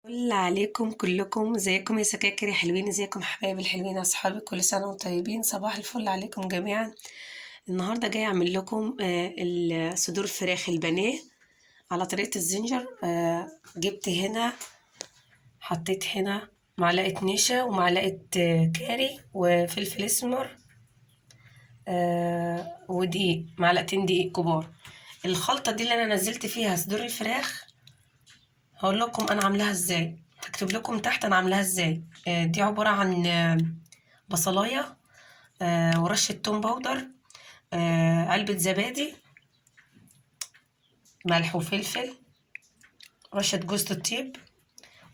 فل عليكم كلكم، ازيكم يا سكاكر يا حلوين؟ ازيكم حبايبي الحلوين يا اصحابي؟ كل سنه وانتم طيبين. صباح الفل عليكم جميعا. النهارده جاي اعمل لكم صدور فراخ البانيه على طريقه الزنجر. جبت هنا، حطيت هنا معلقه نشا ومعلقه كاري وفلفل اسمر، ودقيق، معلقتين دقيق كبار. الخلطه دي اللي انا نزلت فيها صدور الفراخ، هقول لكم انا عاملاها ازاي، هكتب لكم تحت انا عاملاها ازاي. دي عبارة عن بصلاية، ورشة توم باودر، علبة زبادي، ملح وفلفل، رشة جوز الطيب،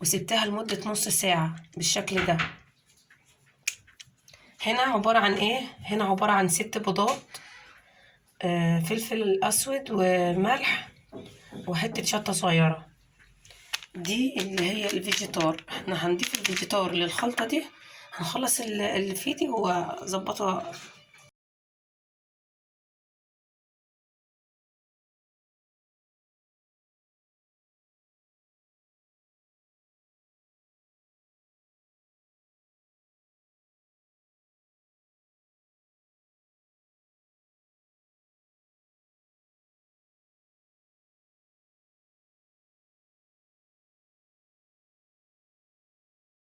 وسبتها لمدة نص ساعة بالشكل ده. هنا عبارة عن ايه؟ هنا عبارة عن 6 بيضات، فلفل اسود وملح وحتة شطة صغيرة. دي اللي هي الفيجيتار. احنا هنضيف الفيجيتار للخلطة دي، هنخلص اللي في دي واظبطها